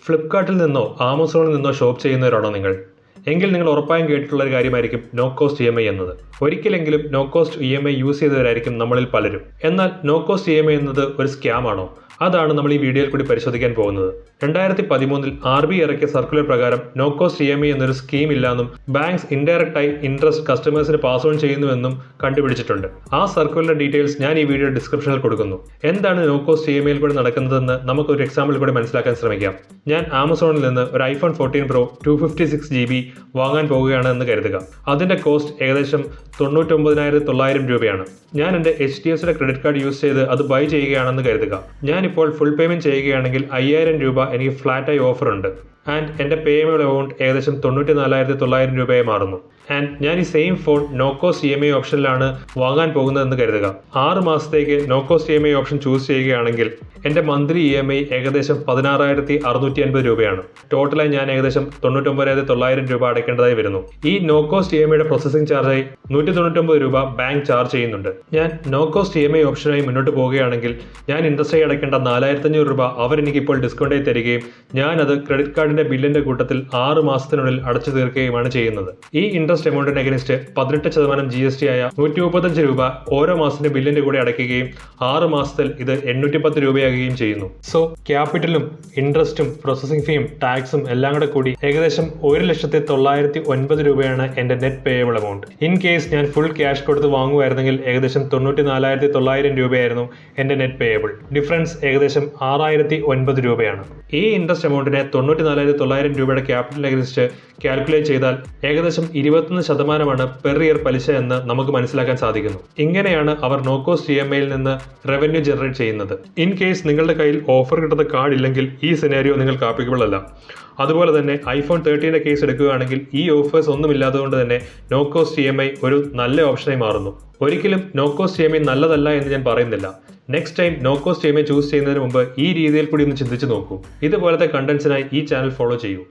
ഫ്ലിപ്കാർട്ടിൽ നിന്നോ ആമസോണിൽ നിന്നോ ഷോപ്പ് ചെയ്യുന്നവരാണോ നിങ്ങൾ? എങ്കിൽ നിങ്ങൾ ഉറപ്പായും കേട്ടിട്ടുള്ള ഒരു കാര്യമായിരിക്കും നോ കോസ്റ്റ് EMI എന്നത്. ഒരിക്കലെങ്കിലും നോ കോസ്റ്റ് EMI യൂസ് ചെയ്തവരായിരിക്കും നമ്മളിൽ പലരും. എന്നാൽ നോ കോസ്റ്റ് EMI എന്നത് ഒരു സ്കാം ആണോ? അതാണ് നമ്മൾ ഈ വീഡിയോയിൽ കൂടി പരിശോധിക്കാൻ പോകുന്നത്. 2013 RBI ഇറക്കിയ സർക്കുലർ പ്രകാരം നോ കോസ്റ്റ് EMI എന്നൊരു സ്കീം ഇല്ലാന്നും ബാങ്ക്സ് ഇൻഡയറക്റ്റായി ഇൻട്രസ്റ്റ് കസ്റ്റമേഴ്സിന് പാസ് ഓൺ ചെയ്യുന്നുവെന്നും കണ്ടുപിടിച്ചിട്ടുണ്ട്. ആ സർക്കുലറിന്റെ ഡീറ്റെയിൽസ് ഞാൻ ഈ വീഡിയോ ഡിസ്ക്രിപ്ഷനിൽ കൊടുക്കുന്നു. എന്താണ് നോ കോസ്റ്റ് EMI കൂടെ നടക്കുന്നതെന്ന് നമുക്ക് ഒരു എക്സാമ്പിൾ കൂടി മനസ്സിലാക്കാൻ ശ്രമിക്കാം. ഞാൻ ആമസോണിൽ നിന്ന് ഒരു iPhone 14 Pro 256GB വാങ്ങാൻ പോവുകയാണ് എന്ന് കരുതുക. അതിന്റെ കോസ്റ്റ് ഏകദേശം 99,900 രൂപയാണ്. ഞാൻ എൻ്റെ HDFCയുടെ ക്രെഡിറ്റ് കാർഡ് യൂസ് ചെയ്ത് അത് ബൈ ചെയ്യുകയാണെന്ന് കരുതുക. ഞാനിപ്പോൾ ഫുൾ പേയ്മെന്റ് ചെയ്യുകയാണെങ്കിൽ 5,000 രൂപ എനിക്ക് ഫ്ലാറ്റായി ഓഫർ ഉണ്ട്. ആൻഡ് എൻ്റെ പേയ്മെന്റ് എമൗണ്ട് ഏകദേശം 94,900 രൂപയായി മാറുന്നു. ആൻഡ് ഞാൻ ഈ same phone no cost EMI ഓപ്ഷനിലാണ് വാങ്ങാൻ പോകുന്നതെന്ന് കരുതുക. 6 മാസത്തേക്ക് no cost EMI option choose ചെയ്യുകയാണെങ്കിൽ എൻ്റെ മന്ത്ലി EMI ഏകദേശം 16,650 രൂപയാണ്. ടോട്ടലായി ഞാൻ ഏകദേശം 99,900 രൂപ അടയ്ക്കേണ്ടതായി വരുന്നു. ഈ നോ കോസ്റ്റ് EMIയുടെ പ്രോസസ്സിംഗ് ചാർജായി 199 രൂപ ബാങ്ക് ചാർജ് ചെയ്യുന്നുണ്ട്. ഞാൻ നോ കോസ്റ്റ് EMI ഓപ്ഷനായി മുന്നോട്ട് പോവുകയാണെങ്കിൽ ഞാൻ ഇൻട്രസ്റ്റ് ആയി അടയ്ക്കേണ്ട 4,500 രൂപ അവരെനിക്ക് ഇപ്പോൾ ഡിസ്കൗണ്ടായി തരികയും ഞാനത് ക്രെഡിറ്റ് കാർഡിന്റെ ബില്ലിന്റെ കൂട്ടത്തിൽ 6 മാസത്തിനുള്ളിൽ അടച്ചു തീർക്കുകയുമാണ് ചെയ്യുന്നത്. ഈ ഇൻട്രസ്റ്റ് എമൗണ്ടിന് അഗൈൻസ്റ്റ് 18% GST ആയ 135 രൂപ ഓരോ മാസത്തിന്റെ ബില്ലിന്റെ കൂടെ അടയ്ക്കുകയും 6 മാസത്തിൽ ഇത് 810 രൂപയാകുകയും ചെയ്യുന്നു. സോ ക്യാപിറ്റലും ഇൻട്രസ്റ്റും പ്രോസസിംഗ് ഫീയും ടാക്സും എല്ലാം കൂടെ കൂടി ഏകദേശം 1,09,009 രൂപയാണ് എന്റെ net payable amount. In case ഞാൻ ഫുൾ ക്യാഷ് കൊടുത്ത് വാങ്ങുമായിരുന്നെങ്കിൽ ഏകദേശം 94,900 രൂപയായിരുന്നു എന്റെ നെറ്റ് പേയബിൾ. ഡിഫറൻസ് ഏകദേശം 6,009 രൂപയാണ്. ഈ ഇൻട്രസ്റ്റ് എമൗണ്ടിനെ 94,900 രൂപയുടെ ക്യാപിറ്റൽ അഗൈൻസ്റ്റ് കാൽക്കുലേറ്റ് ചെയ്താൽ ഏകദേശം 21% പെർ ഇയർ പലിശ എന്ന് നമുക്ക് മനസ്സിലാക്കാൻ സാധിക്കുന്നു. ഇങ്ങനെയാണ് അവർ നോ കോസ്റ്റ് EMIയിൽ നിന്ന് റവന്യൂ ജനറേറ്റ് ചെയ്യുന്നത്. ഇൻ കേസ് നിങ്ങളുടെ കയ്യിൽ ഓഫർ കിട്ടുന്ന കാർഡ് ഇല്ലെങ്കിൽ ഈ സിനാരിയോ നിങ്ങൾക്ക് ആപ്ലിക്കബിൾ അല്ല. അതുപോലെ തന്നെ iPhone 13 കേസ് എടുക്കുകയാണെങ്കിൽ ഈ ഓഫേഴ്സ് ഒന്നുമില്ലാത്തതുകൊണ്ട് തന്നെ നോ കോസ്റ്റ് EMI ഒരു നല്ല ഓപ്ഷനായി മാറുന്നു. ഒരിക്കലും നോ കോസ്റ്റ് EMI നല്ലതല്ല എന്ന് ഞാൻ പറയുന്നില്ല. Next time no cost EMI choose ചെയ്യുന്നതിന് മുമ്പ് ഈ രീതിയിൽ കൂടി ഒന്ന് ചിന്തിച്ചു നോക്കൂ. ഇതുപോലത്തെ കണ്ടന്റ്സിനായി ഈ ചാനൽ ഫോളോ ചെയ്യൂ.